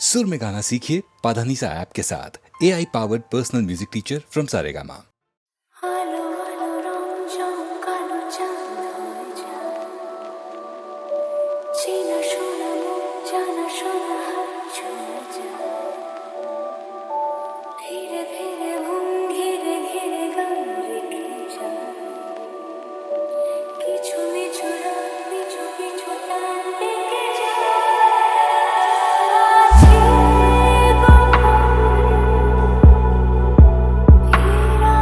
सुर में गाना सीखिए पाधानीसा ऐप के साथ। AI powered personal music teacher from Saregama. আলো আলো রঞ্জন কালো চাঁদ হয়ে যায়, চেনা শোনা মুখ জানা শোনা হাত ছুঁয়ে যায়, ধীরে ধীরে ঘুম ঘিরে ঘিরে গান রেখে যায়, কিছু মিছু রাত পিছু পিছু টান ডেকে যায়। আছে গোপন হীরা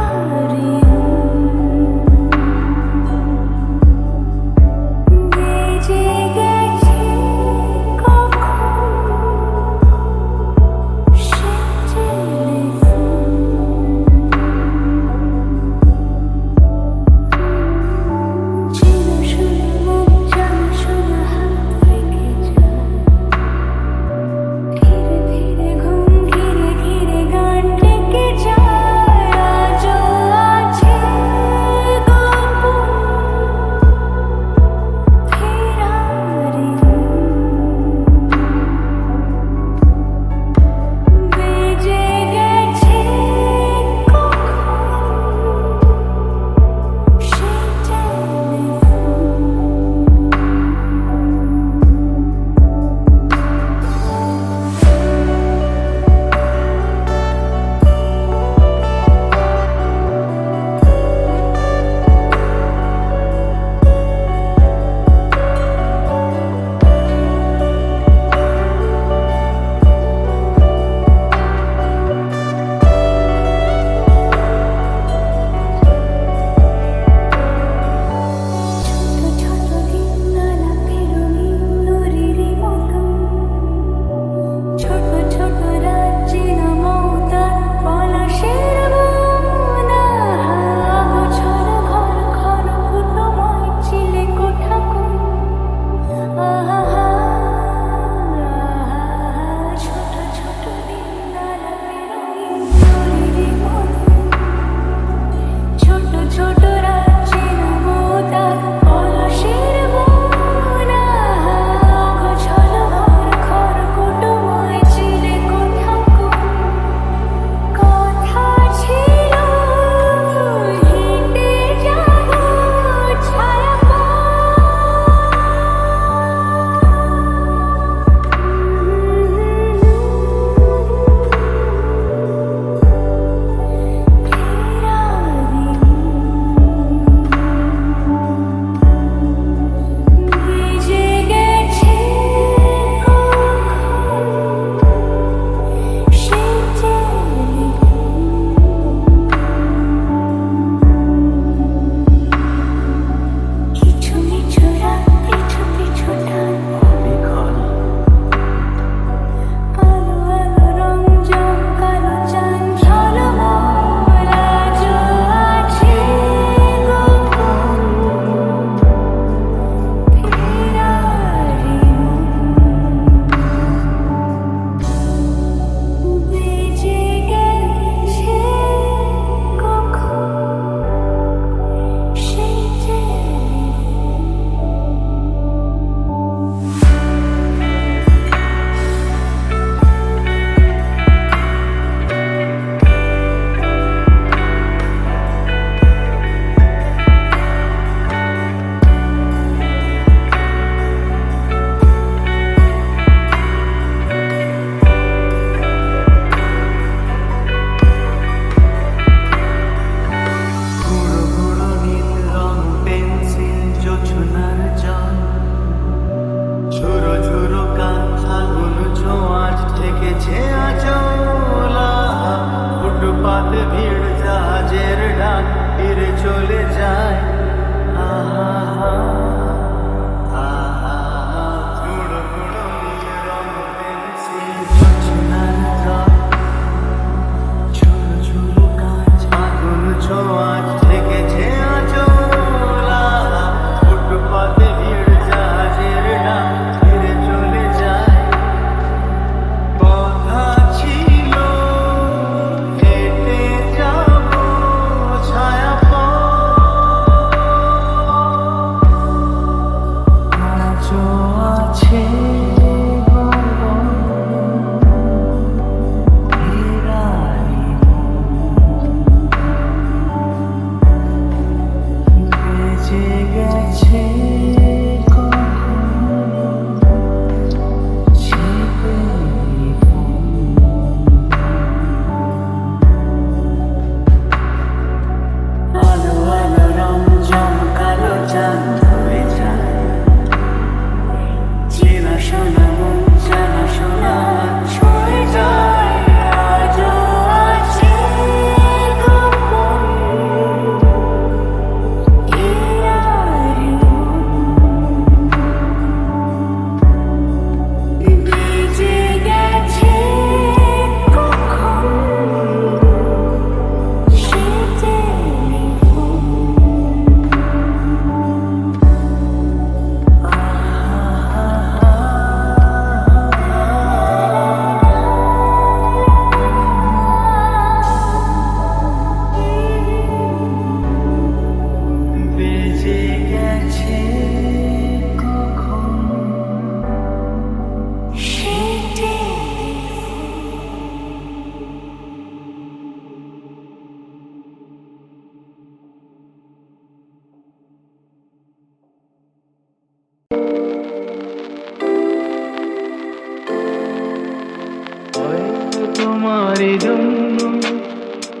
তোমারই জন্য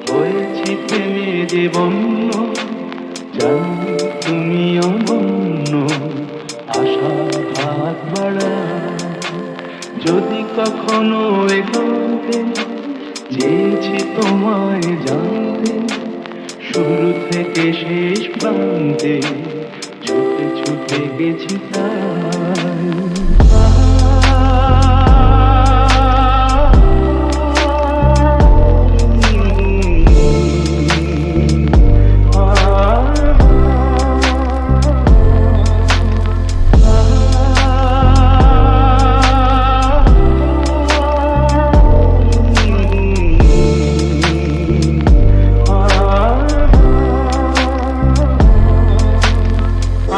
হয়েছি প্রেমে যে বন্য, জানি তুমি অনন্য, আশা হাত বাড়া। যদি কখনো এগোতে চেয়েছি তোমায় জানতে, শুরু থেকে শেষ প্রান্তে ছুটে ছুটে গেছি তাই।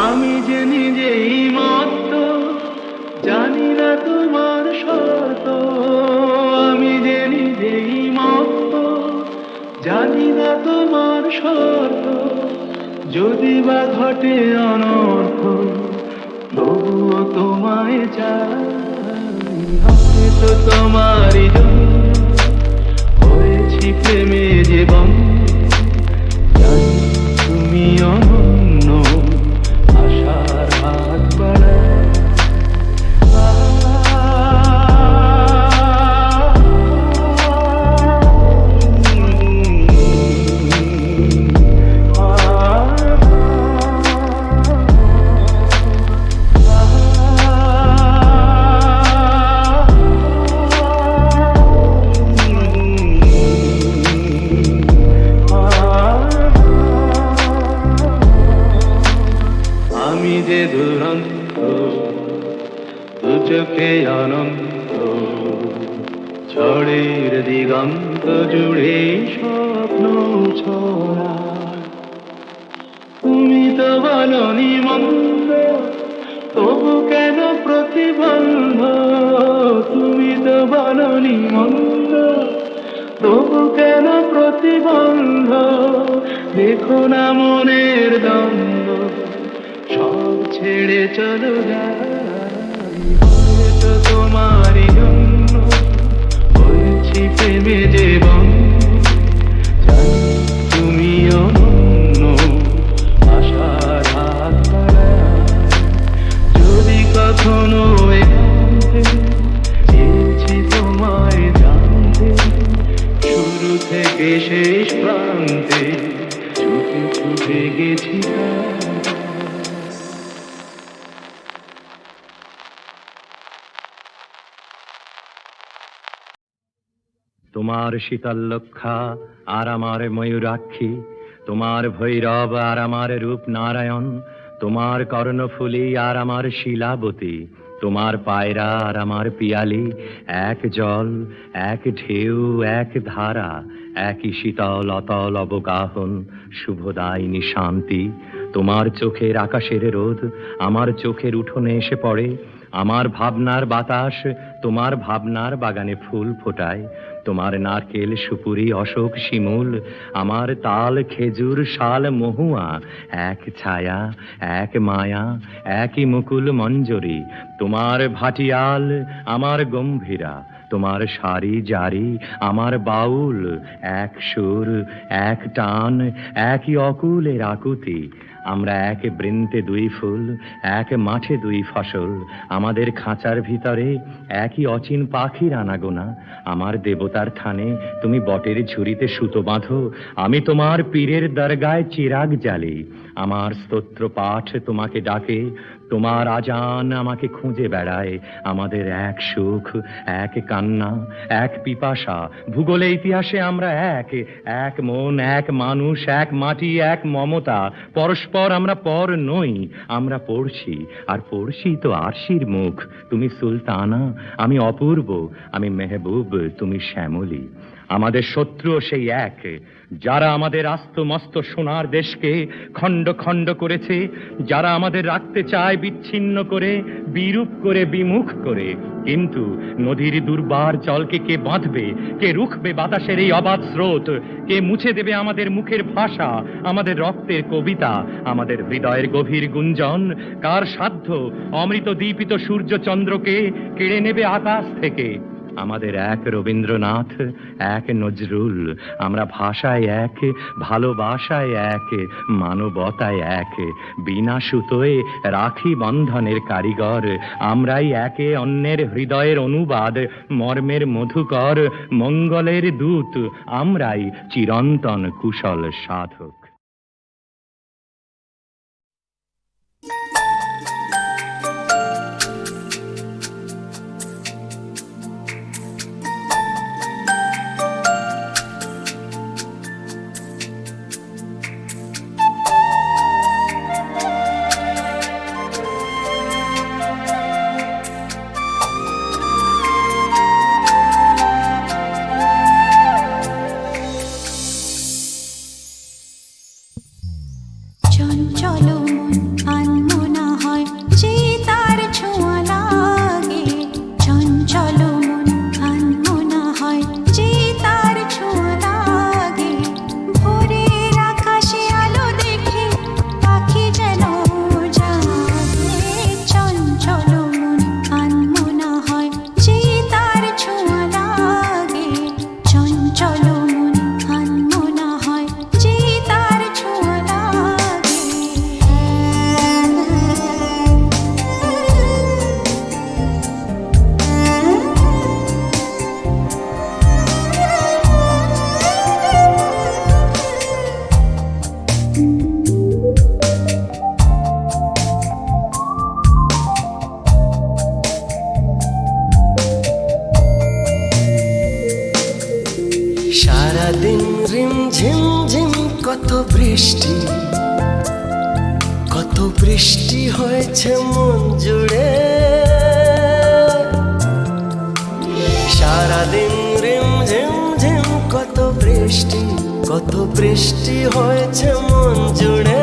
আমি যে নিজেই মত্ত, জানি না তোমার শর্ত। আমি যে নিজেই মত্ত, জানি না তোমার শর্ত। যদি বা ঘটে অনর্থ, তবুও তোমায় চাই। হয়তো তোমারই জন্য হয়েছি প্রেমে যে বন্ধু, জানি তুমি অনন্য, আশার হাত বাড়ায়। আমি যে দুরন্ত, দু চোখে অনন্ত, ঝড়ের দিগন্ত জুড়ে স্বপ্ন ছড়া। তুমি তো বলনি মন্দ, তবু কেন প্রতিবন্ধ? তুমি তো বলনি মন্দ, তবু কেন প্রতিবন্ধ? দেখো না মনের দ্বন্দ্ব, সব ছেড়ে চলো যাই। হয়তো তোমারই জন্য হয়েছি প্রেমে যে বন্ধু, জানি তুমি অনন্য, আশার হাত বাড়ায়। যদি কখনো একান্তে চেয়েছি তোমায় জানতে, শুরু থেকে শেষ প্রান্তে ছুটে ছুটে গেছি তাই। তোমার শীতলক্ষা আর আমার ময়ূরাক্ষী, তোমার ভৈরব আর আমার রূপ নারায়ণ, তোমার কর্ণফুলী আর আমার শিলাবতী, তোমার পায়রা আর আমার পিয়ালি, এক জল, এক ঢেউ, এক ধারা, একই শীতল অতল অবগাহন, শুভদায়িনী শান্তি। তোমার চোখের আকাশের রোদ আমার চোখের উঠোনে এসে পড়ে, আমার ভাবনার বাতাস তোমার ভাবনার বাগানে ফুল ফোটায়। তোমার নারকেল সুপুরি অশোক শিমুল, আমার তাল খেজুর শাল মহুয়া, এক ছায়া এক মায়া, একই মুকুল মঞ্জরি। তোমার ভাটিয়াল আমার গম্ভীরা, তোমার সারি জারি আমার বাউল, এক সুর এক টান, একই অকুলের আকুতি। আমরা এক বৃন্তে দুই ফুল, এক মাঠে দুই ফসল, আমাদের খাঁচার ভিতরে একই অচিন পাখির আনাগোনা। আমার দেবতার থানে তুমি বটের ঝুড়িতে সুতো বাঁধো, আমি তোমার পীরের দরগায় চিরাগ জ্বালি। আমার স্তোত্র পাঠ তোমাকে ডাকে, তোমার আজান আমাকে খুঁজে বেড়ায়। আমাদের এক সুখ এক কান্না এক পিপাসা, ভূগোলে ইতিহাসে আমরা এক, এক মন এক মানুষ এক মাটি এক মমতা। পরস্পর আমরা পর নই, আমরা পড়ছি আর পড়ছি তো আরশির মুখ। তুমি সুলতানা আমি অপূর্ব, আমি মেহবুব তুমি শ্যামলী। আমাদের শত্রু সেই এক, যারা আমাদের আস্ত মস্ত সোনার দেশকে খণ্ড খণ্ড করেছে, যারা আমাদের রাখতে চায় বিচ্ছিন্ন করে, বিরূপ করে বিমুখ করে। কিন্তু নদীর দুর্বার জলকে কে বাঁধবে, কে রুখবে বাতাসের এই অবাধ স্রোত, কে মুছে দেবে আমাদের মুখের ভাষা, আমাদের রক্তের কবিতা, আমাদের হৃদয়ের গভীর গুঞ্জন? কার সাধ্য অমৃত দীপিত সূর্য চন্দ্রকে কেড়ে নেবে আকাশ থেকে? আমাদের এক রবীন্দ্রনাথ, এক নজরুল, আমরা ভাষায় এক, ভালোবাসায় এক, মানবতায় এক, বিনা সুতোয় রাখি বন্ধনের কারিগর, আমরাই একে অন্যের হৃদয়ের অনুবাদ, মর্মের মধুকর, মঙ্গলের দূত, আমরাই চিরন্তন কুশল সাধক। চঞ্চল মন আনমনা হয় যে তার ছোঁয়া লাগে, চঞ্চল মন আনমনা হয় যে তার ছোঁয়া লাগে, ভোরের আকাশে আলো দেখে পাখি যেন জাগে, চঞ্চল মন আনমনা হয় যে তার ছোঁয়া লাগে, চঞ্চল মন আনমনা হয় যে তার ছোঁয়া লাগে। সারাদিন রিম ঝিম ঝিম কত বৃষ্টি, কত বৃষ্টি হয়েছে মন জুড়ে, সারাদিন রিম ঝিম ঝিম কত বৃষ্টি, কত বৃষ্টি হয়েছে মন জুড়ে,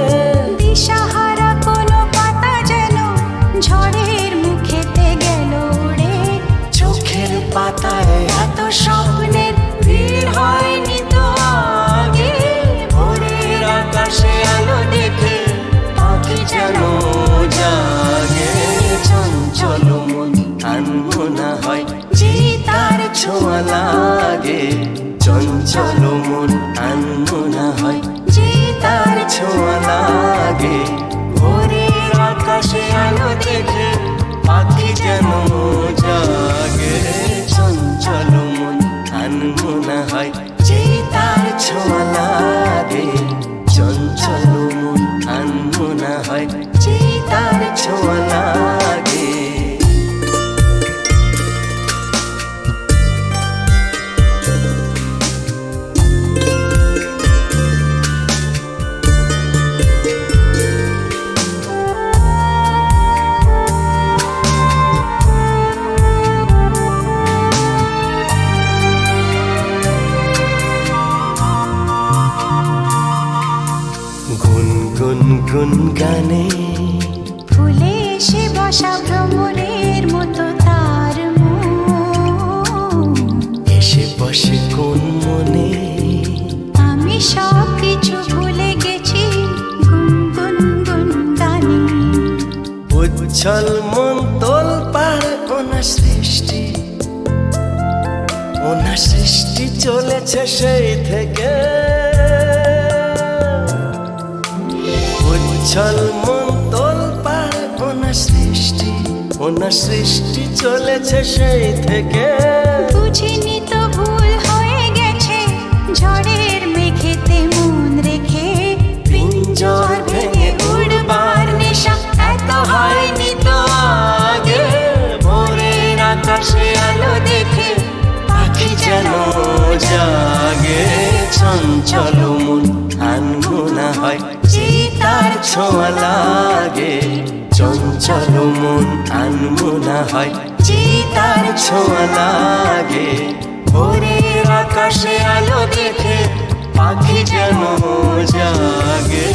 দিশাহারা কোনো পাতা যেন ঝড়ের মুখেতে গেল উড়ে, চোখের পাতায় এত স্বপ্নের ভিড় হয়নি তো আগে, ভোরের আকাশে আলো দেখে পাখি যেন জাগে, চঞ্চল মন আনমনা হয় যে তার ছোঁয়া লাগে, চঞ্চল মন আনমনা হয় যে তার ছোঁয়া লাগে, ভোরের আকাশে আলো দেখে পাখি যেন জাগে, চঞ্চল মন আনমনা হয় যে তার ছোঁয়া লাগে, চঞ্চল মন আনমনা হয় যে তার ছোঁয়া লাগে। গুন গুন গুন গানে ফুলে এসে বসা ভ্রমরের মতো তার মন, এসে বসে কোন মনে, আমি সব কিছু ভুলে গেছি গুনগুন গুন গানে, উচ্ছল মন তোল পাড় ওনার সৃষ্টি, ওনার সৃষ্টি চলেছে সেই থেকে, উচ্ছল মন তোল পাড় ওনার সৃষ্টি, ওনার সৃষ্টি চলেছে সেই থেকে, বুঝিনি তো ভুল হয়ে গেছে ঝড়ের মেঘেতে মন রেখে, পিঞ্জর ভেঙে উড়বার নেশা এত হয়নি তো আগে, ভোরের আকাশে আলো দেখে পাখি যেন জাগে, চঞ্চল মন আনমনা হয় যে তার ছোঁয়া লাগে, চঞ্চল মন আনমনা হয় যে তার ছোঁয়া লাগে, ভোরের আকাশে আলো দেখে পাখি যেন জাগে,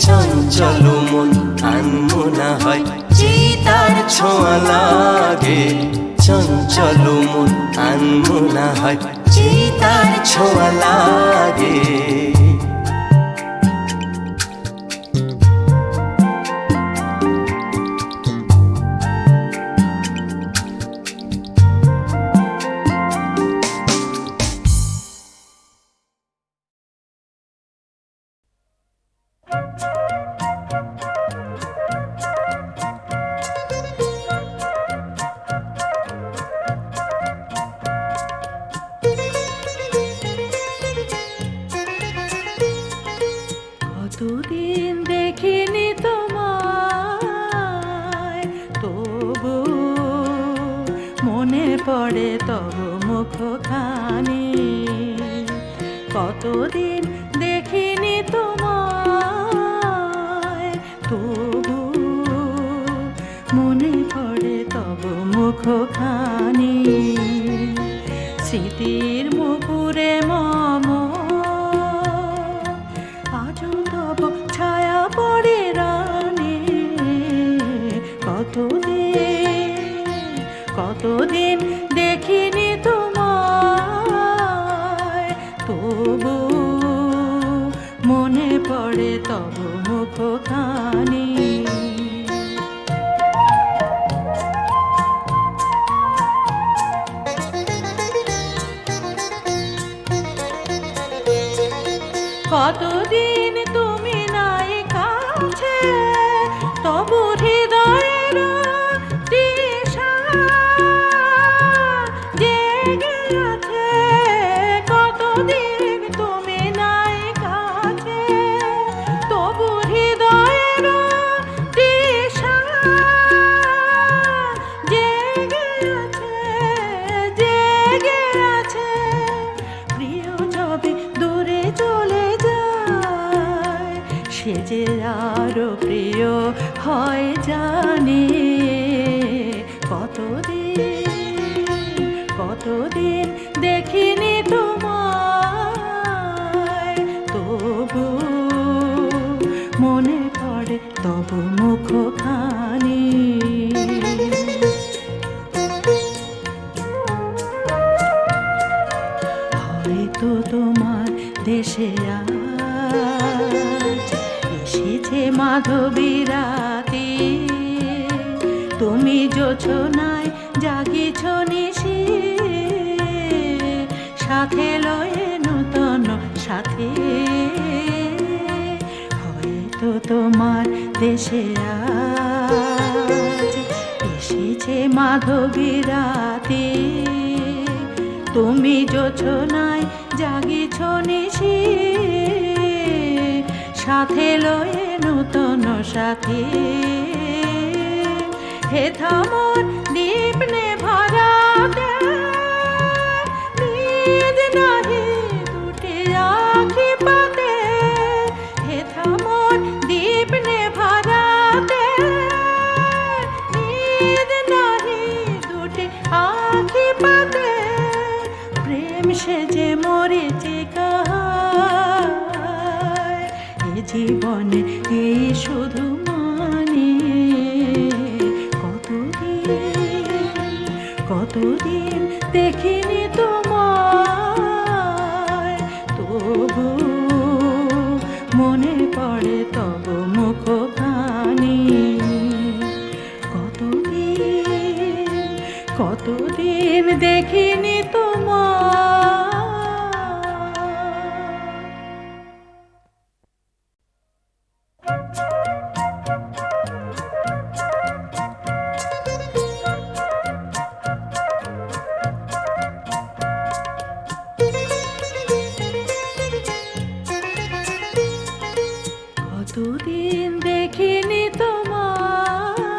চঞ্চল মন আনমনা হয় যে তার ছোঁয়া লাগে, চঞ্চল মন আনমনা হয় যে তার ছোঁয়া লাগে। মুখখানি। কতদিন দেখিনি তোমায়, তবু মনে পড়ে তব মুখখানি। স্মৃতির মুকুরে মম আজও তব ছায়া পড়ে রানে। কতদিন দেখিনি তোমায়, তবু মনে পড়ে তব মুখখানি। কতদিন তুমি নাই কাছে, তবু হৃদয়ের তৃষা জেগে আছে। কতদিন তুমি নাই কাছে, তবু হৃদয়ের তৃষা জেগে আছে। প্রিয় যবে দূরে চলে যায়, সে যে আরো প্রিয় হয় জানে। কতদিন দেখিনি তোমায়, তবু মনে পড়ে তব মুখখানি। হয়তো তোমার দেশে আজ এসেছে মাধবী রাতে, তুমি জোছনায় জাগিছ নিশি, সাথে লয়ে নূতন সাথে। হয়তো তোমার দেশে আজ এসেছে মাধবী রাতে, তুমি জোছনায় জাগিছ নিশি, সাথে লয়ে নূতন সাথে। হেথা মোর দীপ নে ভরাতে, নিদ নাহি দুটি আখি পাতে। হেথা মোর দীপ নে ভরাতে, নিদ নাহি দুটি আখি পাতে। প্রেম সেজে মরিচিকা, এ জীবনে এই শুধু মানে। কতদিন দেখিনি তোমায়, তবু মনে পড়ে তব মুখখানি। কতদিন দেখিনি তোমায়। কতদিন দেখিনি তোমায়,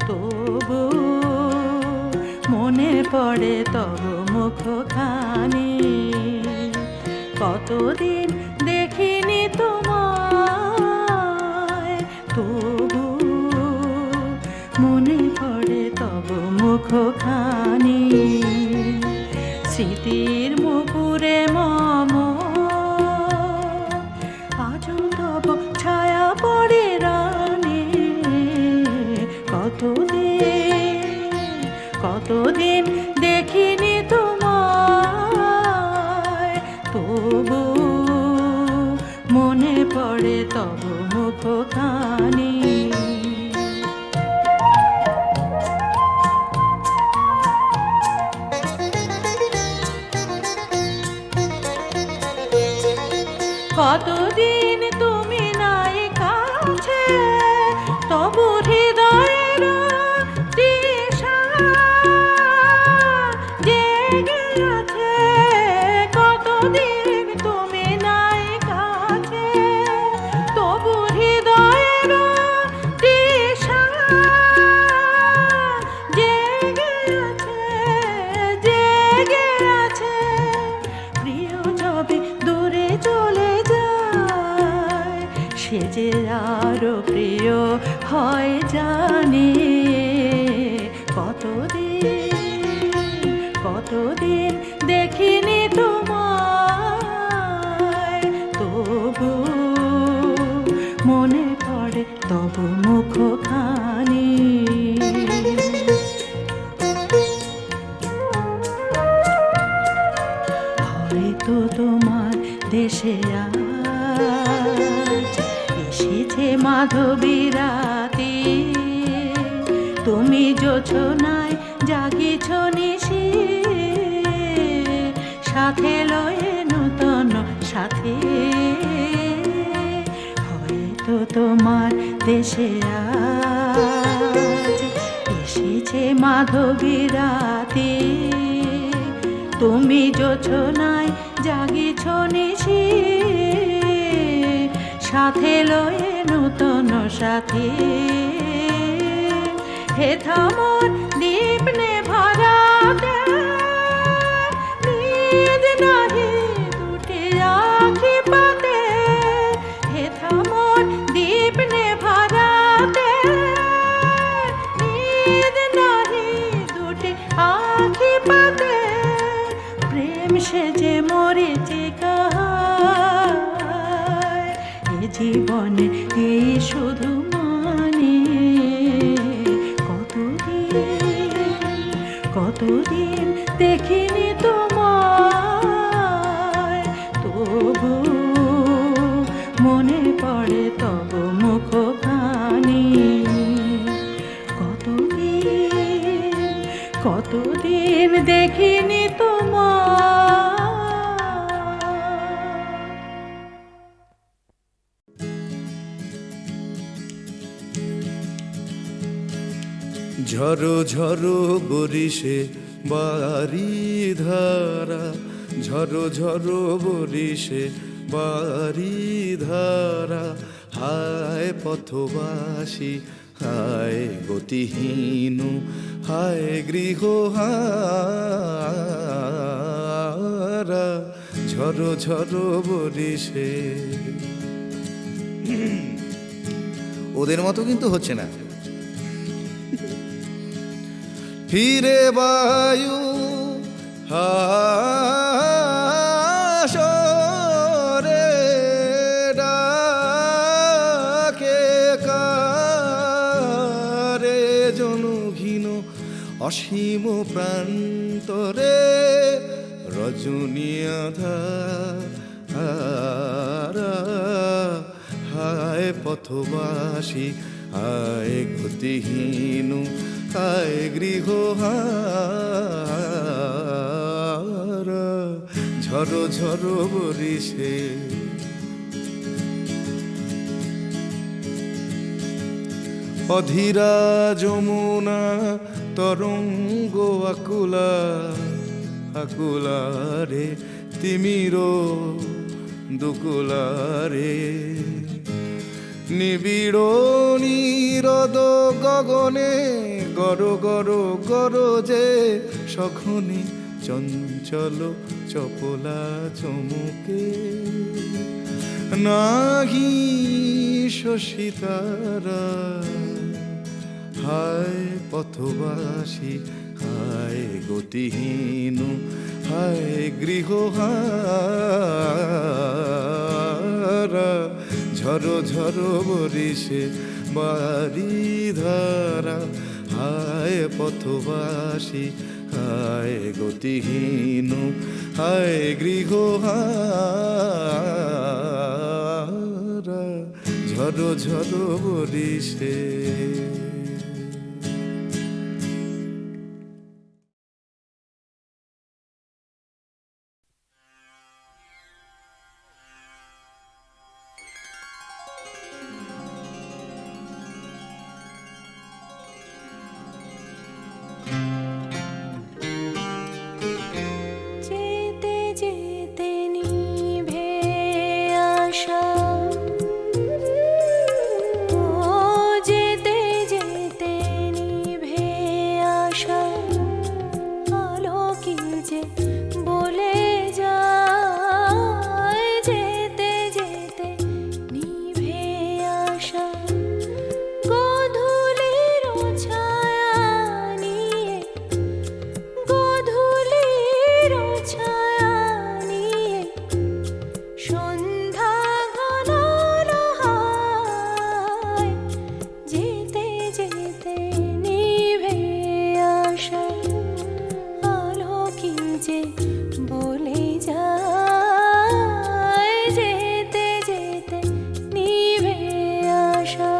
তবু মনে পড়ে তব মুখখানি। কতদিন দেখিনি তোমায়, তবু মনে পড়ে তব মুখখানি। স্মৃতির মুকুরে মম আজও তব ছায়া পড়ে রানে। কতদিন দেখিনি তোমায়, তবু মনে পড়ে তব মুখখানি। কতদিন তুমি নাই কাছে, তবু হৃদয়ের তৃষা জেগে আছে। কতদিন তুমি নাই কাছে, তবু হৃদয়ের তৃষা জেগে যে আরো প্রিয় হয় জানি। কতদিন দেখিনি তোমায়, তবু মনে পড়ে তবু মুখখানি। হয়তো তোমার দেশে আজ এসেছে মাধবী রাতে, তুমি জোছনায় জাগিছ নিশি, সাথে লয়ে নূতন সাথে। হয়তো তোমার দেশে আজ এসেছে মাধবী রাতে, তুমি জোছনায় জাগিছ নিশি, সাথে লয়ে নূতন সাথে। হে থামর দীপ নে ভরাতে, নিদ নাহি দুটি আখি পাতে। হে থামর দীপ নে ভরাতে, নিদ নাহি দুটি আখি পাতে। প্রেম সেজে মরিচিকা, এ জীবনে এই শুধু মানে। কতদিন দেখিনি তোমায়, তবু মনে পড়ে তবু মুখখানি। কতদিন দেখিনি তোমায়। ঝরো ঝরো বরিশে বাড়ি ধারা, ঝরো ঝরো বরিশে বাড়ি ধারা। হায় পথবাসী হায় গতিহীন, হায় গৃহহারা। ঝরো ঝরো বরিশে। ওদের মতো কিন্তু হচ্ছে না। ফিরে বায়ু হাসরে ডাকে কারে জনঘীন অসীম প্রান্তরে রজনী আধারা। হায় পথবাসী হায় গতিহীন, হায় গৃহহারা। ঝরো ঝরো বরিশে। অধীরা যমুনা তরঙ্গ আকুলা, আকুলা রে তিমির দুকুলা রে। নিবিড় নীরদ গগনে গর গর গরজে সখনি চঞ্চল চপলা চমুকে। নাহি শশিতারা হায় পথবাসী হায় গতিহীন, হায় গৃহহারা। ঝরো ঝরো বরিশে বাড়ি ধারা, হায় পথবাসী হায় গতিহীন, হায় গৃহহারা। ঝরো ঝরো বরিশে। যেতে যেতে নিভে আসা, ও যেতে যেতে যে বলে যায় যেতে যেতে নিভে আসা।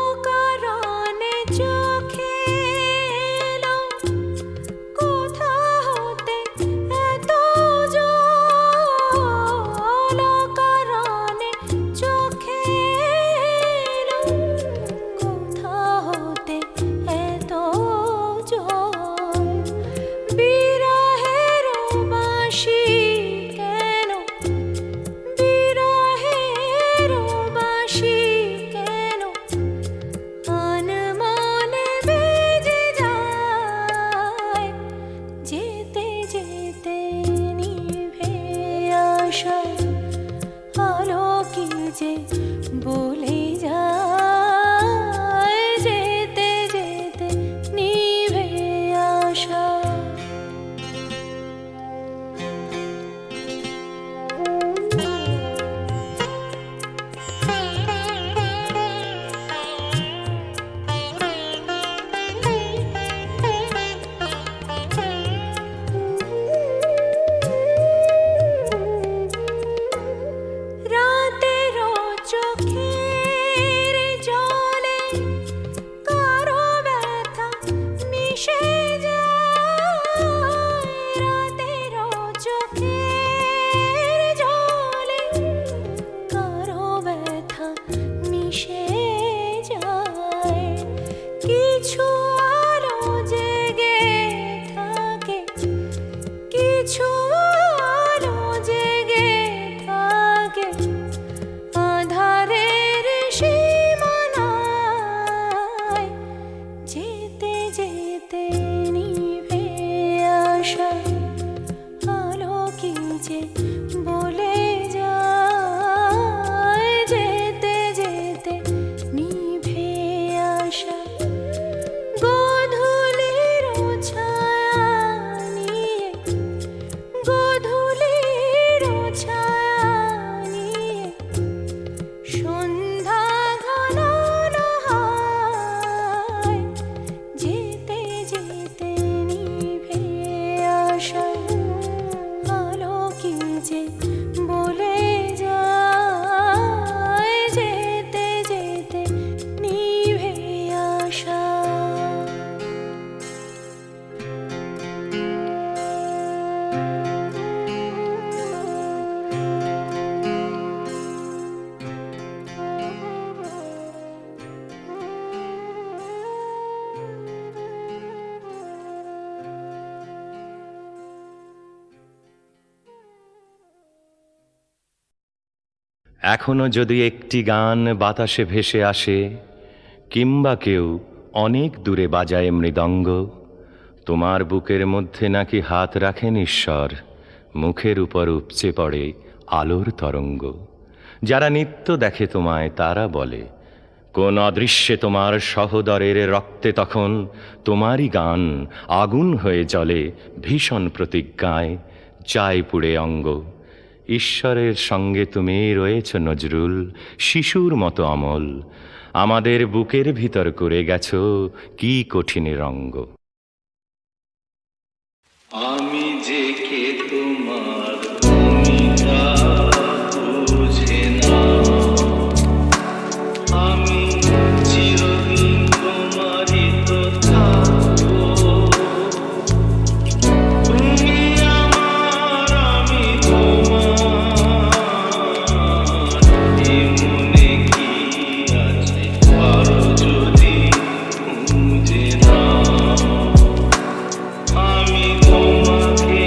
অকারণে চোখে এলো কোথা হতে এত জল, অকারণে চোখে এলো কোথা হতে এত জল। বিরহের বাঁশি কেন, বিরহের বাঁশি কেন আনমনে বেজে যায় যেতে যেতে নিভে আসা। আলো কি যে বলে যায় যেতে যেতে নিভে আসা। রাতেরও চোখের জলে কারো ব্যথা মিশে যায়। রাতেরও চোখের জলে কারো ব্যথা মিশে যায়। কিছু আলো জেগে থাকে, কিছু আলো জেগে থাকে আঁধারের সীমানায় যেতে যেতে নিভে আসা। আলো কি যে বলে যায় যেতে যেতে নিভে আসা। গোধূলির ছায়া নিয়ে, গোধূলির ছায়া নিয়ে সন্ধ্যা ঘনানো হয় যেতে যেতে নিভে আসা। আলো কি যে বলে যায় যেতে যেতে নিভে আসা। এখনো যদি একটি গান বাতাসে ভেসে আসে, কিংবা কেউ অনেক দূরে বাজায় মৃদঙ্গ, তোমার বুকের মধ্যে নাকি হাত রাখেন ঈশ্বর, মুখের উপর উপচে পড়ে আলোর তরঙ্গ। যারা নিত্য দেখে তোমায় তারা বলে, কোন অদৃশ্যে তোমার সহোদরের রক্তে তখন তোমারই গান আগুন হয়ে জ্বলে ভীষণ প্রতিজ্ঞায়, চাই পুড়ে অঙ্গ। ঈশ্বরের সঙ্গে তুমি রয়েছ নজরুল, শিশুর মতো অমল, আমাদের বুকের ভিতর করে গেছো কি কঠিন রঙ্গ। আমি যে কে তোমার তুমি তা বুঝে না, আমি চিরদিন তোমারই তো থাকবো। তুমি আমার, আমি তোমার, এ মনে কি আছে পারো যদি বুঝে না। আমি তোমাকে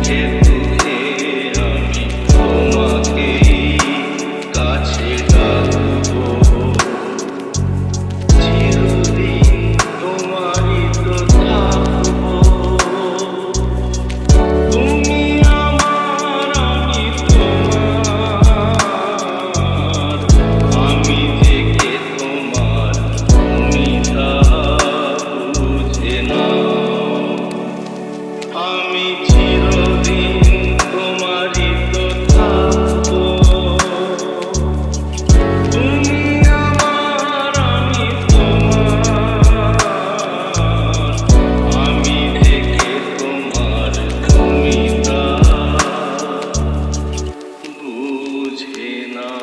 সুখে দুঃখে আমি তোমাকেই কাছে ডাকবো, চিরদিন তোমারই তো থাকবো। তুমি আমার, আমি তোমার, আমি থেকে তোমার, তুমি তা বুঝে নাও। আমি চিরদিন তোমারই তো থাকবো, তুমি আমার, আমি তোমার, আমি থেকে তোমার, তুমি তা বুঝে নাও।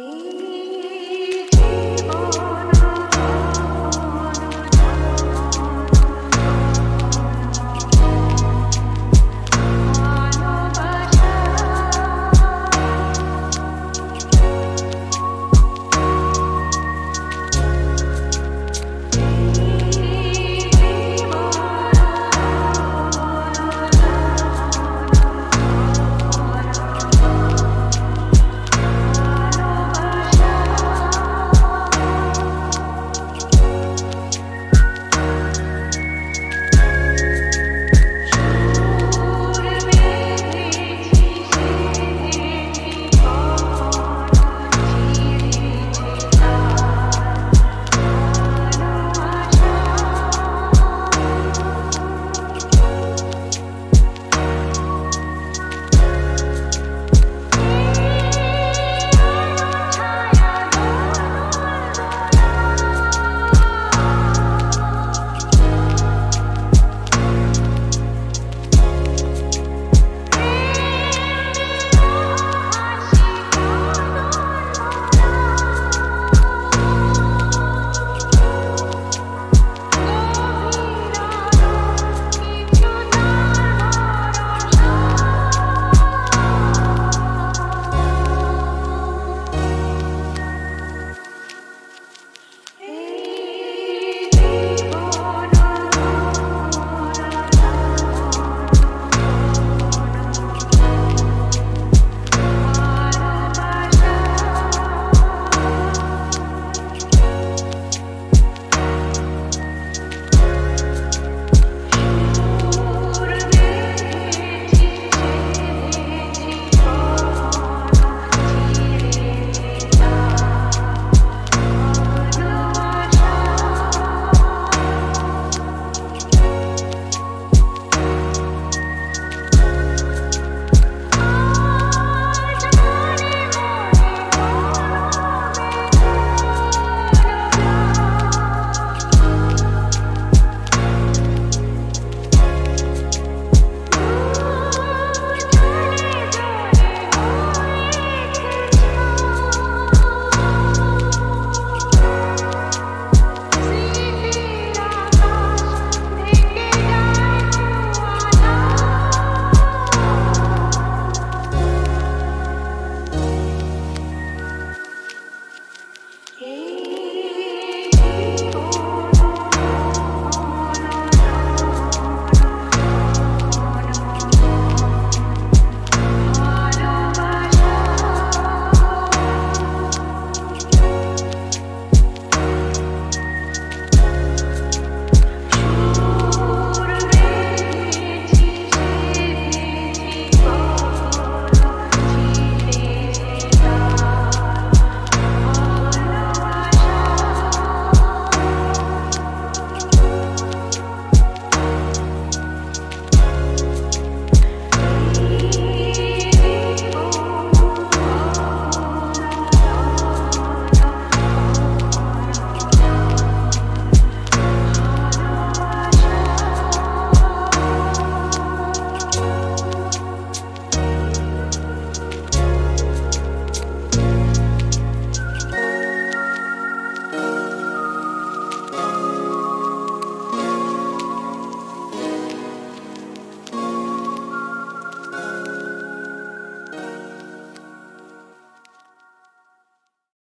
এই